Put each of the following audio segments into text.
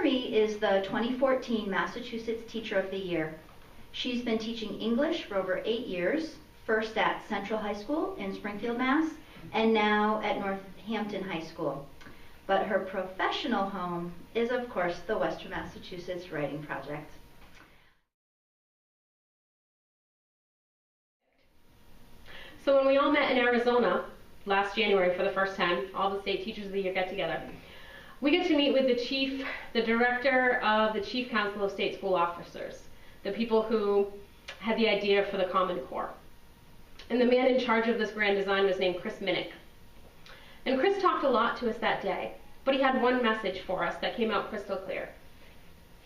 Jeremy is the 2014 Massachusetts Teacher of the Year. She's been teaching English for over 8 years, first at Central High School in Springfield, Mass, and now at Northampton High School. But her professional home is, of course, the Western Massachusetts Writing Project. So when we all met in Arizona last January for the first time, all the state teachers of the year get together, we get to meet with the director of the Chief Council of State School Officers, the people who had the idea for the Common Core. And the man in charge of this grand design was named Chris Minnick. And Chris talked a lot to us that day, but he had one message for us that came out crystal clear.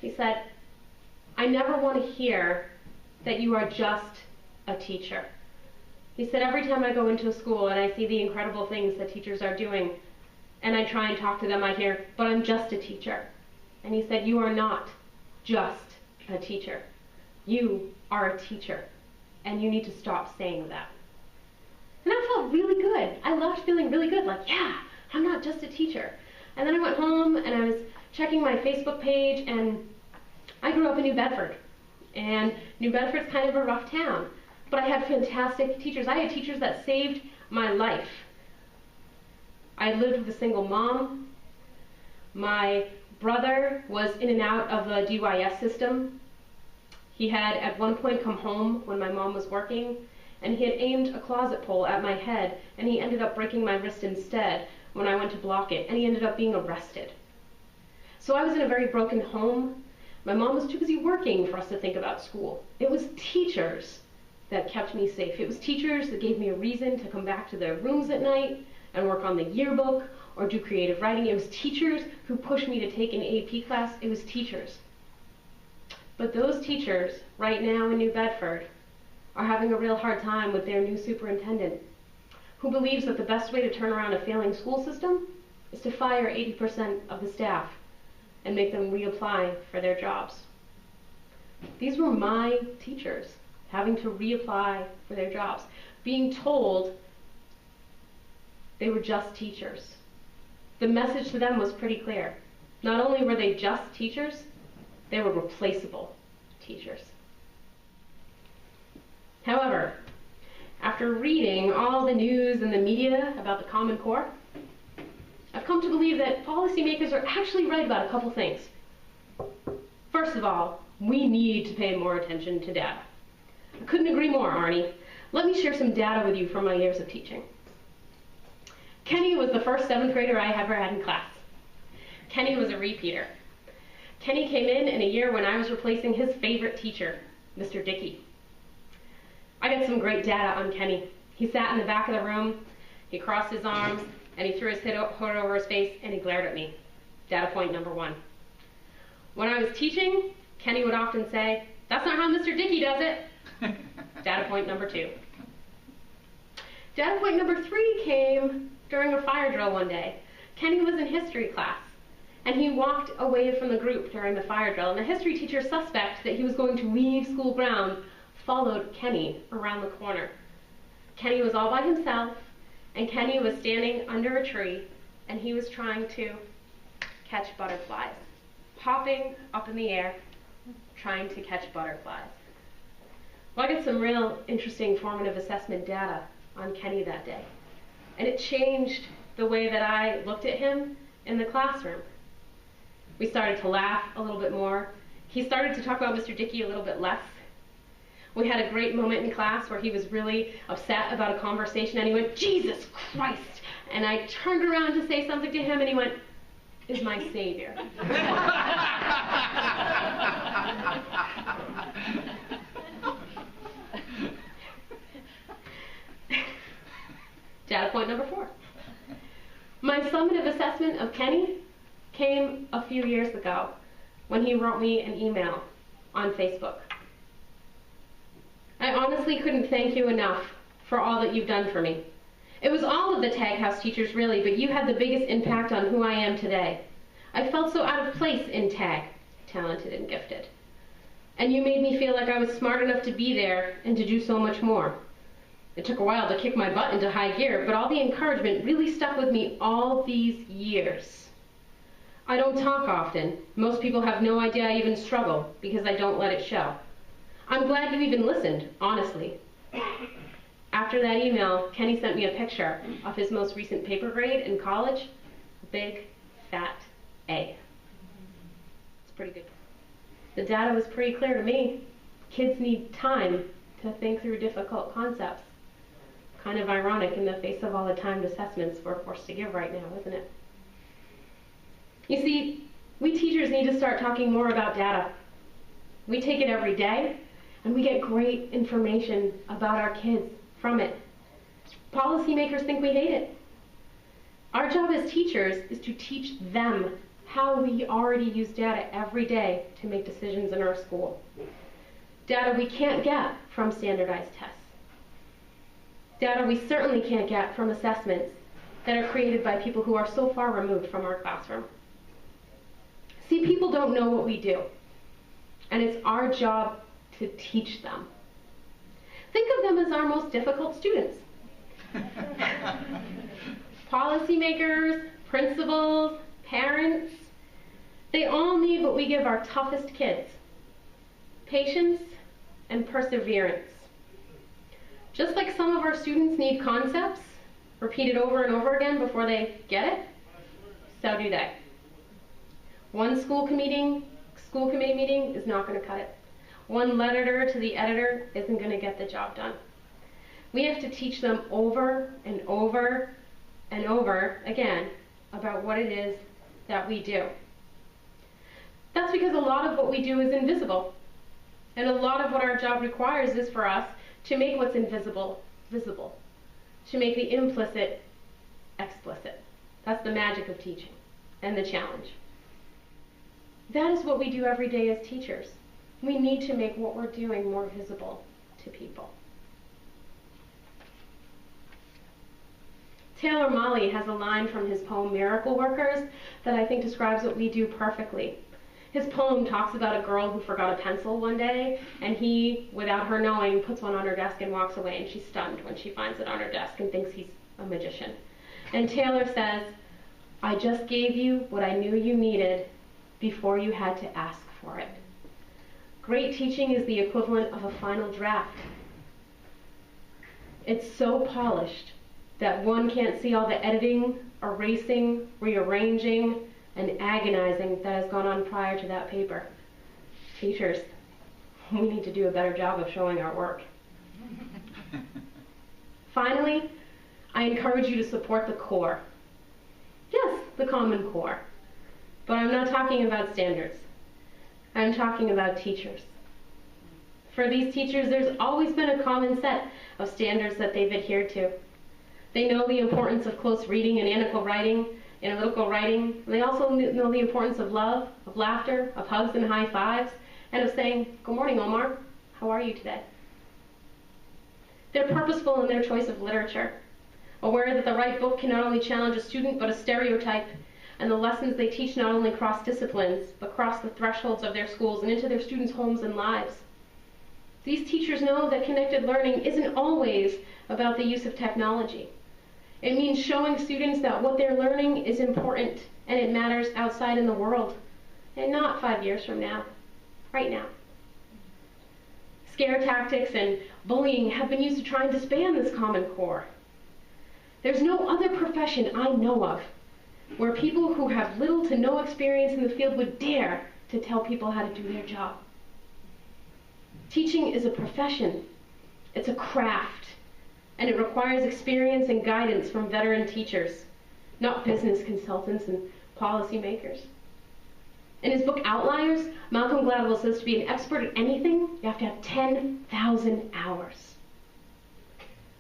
He said, "I never want to hear that you are just a teacher." He said, "Every time I go into a school and I see the incredible things that teachers are doing, and I try and talk to them, I hear, but I'm just a teacher." And he said, "You are not just a teacher. You are a teacher, and you need to stop saying that." And that felt really good. I loved feeling really good, like, yeah, I'm not just a teacher. And then I went home and I was checking my Facebook page, and I grew up in New Bedford. And New Bedford's kind of a rough town, but I had fantastic teachers. I had teachers that saved my life. I lived with a single mom. My brother was in and out of the DYS system. He had at one point come home when my mom was working, and he had aimed a closet pole at my head, and he ended up breaking my wrist instead when I went to block it, and he ended up being arrested. So I was in a very broken home. My mom was too busy working for us to think about school. It was teachers that kept me safe. It was teachers that gave me a reason to come back to their rooms at night and work on the yearbook or do creative writing. It was teachers who pushed me to take an AP class. It was teachers. But those teachers right now in New Bedford are having a real hard time with their new superintendent, who believes that the best way to turn around a failing school system is to fire 80% of the staff and make them reapply for their jobs. These were my teachers having to reapply for their jobs, being told they were just teachers. The message to them was pretty clear. Not only were they just teachers, they were replaceable teachers. However, after reading all the news and the media about the Common Core, I've come to believe that policymakers are actually right about a couple things. First of all, we need to pay more attention to data. I couldn't agree more, Arnie. Let me share some data with you from my years of teaching. Kenny was the first 7th grader I ever had in class. Kenny was a repeater. Kenny came in a year when I was replacing his favorite teacher, Mr. Dickey. I got some great data on Kenny. He sat in the back of the room, he crossed his arms, and he threw his hood over his face, and he glared at me. Data point number 1. When I was teaching, Kenny would often say, "That's not how Mr. Dickey does it." Data point number 2. Data point number 3 came during a fire drill one day. Kenny was in history class, and he walked away from the group during the fire drill, and the history teacher suspect that he was going to leave school grounds followed Kenny around the corner. Kenny was all by himself, and Kenny was standing under a tree, and he was trying to catch butterflies, hopping up in the air, trying to catch butterflies. Well, I got some real interesting formative assessment data on Kenny that day, and it changed the way that I looked at him in the classroom. We started to laugh a little bit more. He started to talk about Mr. Dickey a little bit less. We had a great moment in class where he was really upset about a conversation, and he went, "Jesus Christ!" And I turned around to say something to him, and he went, "Is my savior." Data point number 4. My summative assessment of Kenny came a few years ago when he wrote me an email on Facebook. "I honestly couldn't thank you enough for all that you've done for me. It was all of the Tag House teachers really, but you had the biggest impact on who I am today. I felt so out of place in Tag, talented and gifted. And you made me feel like I was smart enough to be there and to do so much more. It took a while to kick my butt into high gear, but all the encouragement really stuck with me all these years. I don't talk often. Most people have no idea I even struggle because I don't let it show. I'm glad you even listened, honestly. After that email, Kenny sent me a picture of his most recent paper grade in college, a big, fat A. It's pretty good. The data was pretty clear to me. Kids need time to think through difficult concepts. Kind of ironic in the face of all the timed assessments we're forced to give right now, isn't it? You see, we teachers need to start talking more about data. We take it every day, and we get great information about our kids from it. Policymakers think we hate it. Our job as teachers is to teach them how we already use data every day to make decisions in our school. Data we can't get from standardized tests. Data we certainly can't get from assessments that are created by people who are so far removed from our classroom. See, people don't know what we do, and it's our job to teach them. Think of them as our most difficult students. Policymakers, principals, parents, they all need what we give our toughest kids: patience and perseverance. Just like some of our students need concepts repeated over and over again before they get it, so do they. One school committee meeting is not going to cut it. One letter to the editor isn't going to get the job done. We have to teach them over and over and over again about what it is that we do. That's because a lot of what we do is invisible. And a lot of what our job requires is for us to make what's invisible visible, to make the implicit explicit. That's the magic of teaching and the challenge. That is what we do every day as teachers. We need to make what we're doing more visible to people. Taylor Mali has a line from his poem Miracle Workers that I think describes what we do perfectly. His poem talks about a girl who forgot a pencil one day, and he, without her knowing, puts one on her desk and walks away, and she's stunned when she finds it on her desk and thinks he's a magician. And Taylor says, "I just gave you what I knew you needed before you had to ask for it." Great teaching is the equivalent of a final draft. It's so polished that one can't see all the editing, erasing, rearranging, and agonizing that has gone on prior to that paper. Teachers, we need to do a better job of showing our work. Finally, I encourage you to support the core. Yes, the Common Core. But I'm not talking about standards. I'm talking about teachers. For these teachers, there's always been a common set of standards that they've adhered to. They know the importance of close reading and analytical writing. And they also know the importance of love, of laughter, of hugs and high fives, and of saying, "Good morning, Omar. How are you today?" They're purposeful in their choice of literature, aware that the right book can not only challenge a student, but a stereotype, and the lessons they teach not only cross disciplines, but cross the thresholds of their schools and into their students' homes and lives. These teachers know that connected learning isn't always about the use of technology. It means showing students that what they're learning is important and it matters outside in the world, and not 5 years from now, right now. Scare tactics and bullying have been used to try and disband this Common Core. There's no other profession I know of where people who have little to no experience in the field would dare to tell people how to do their job. Teaching is a profession. It's a craft. And it requires experience and guidance from veteran teachers, not business consultants and policymakers. In his book Outliers, Malcolm Gladwell says to be an expert at anything, you have to have 10,000 hours.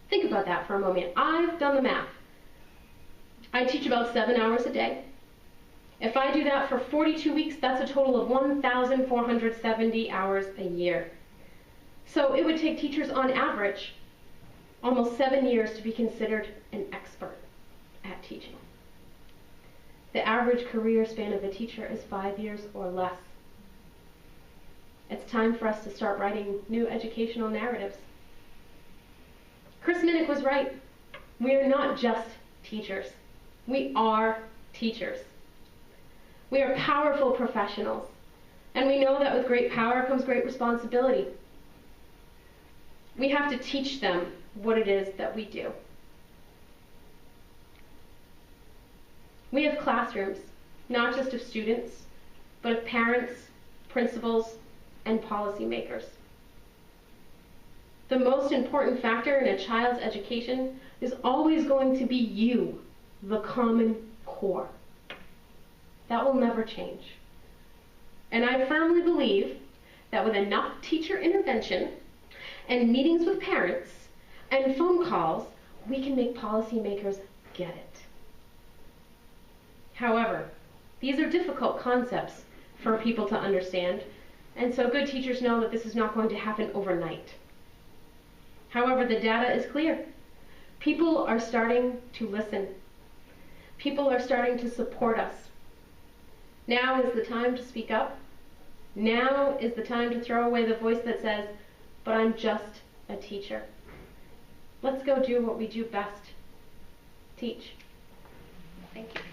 Think about that for a moment. I've done the math. I teach about 7 hours a day. If I do that for 42 weeks, that's a total of 1,470 hours a year. So it would take teachers on average almost 7 years to be considered an expert at teaching. The average career span of a teacher is 5 years or less. It's time for us to start writing new educational narratives. Chris Minnick was right. We are not just teachers. We are teachers. We are powerful professionals, and we know that with great power comes great responsibility. We have to teach them what it is that we do. We have classrooms, not just of students, but of parents, principals, and policymakers. The most important factor in a child's education is always going to be you, the Common Core. That will never change. And I firmly believe that with enough teacher intervention and meetings with parents and phone calls, we can make policymakers get it. However, these are difficult concepts for people to understand, and so good teachers know that this is not going to happen overnight. However, the data is clear. People are starting to listen. People are starting to support us. Now is the time to speak up. Now is the time to throw away the voice that says, but I'm just a teacher. Let's go do what we do best. Teach. Thank you.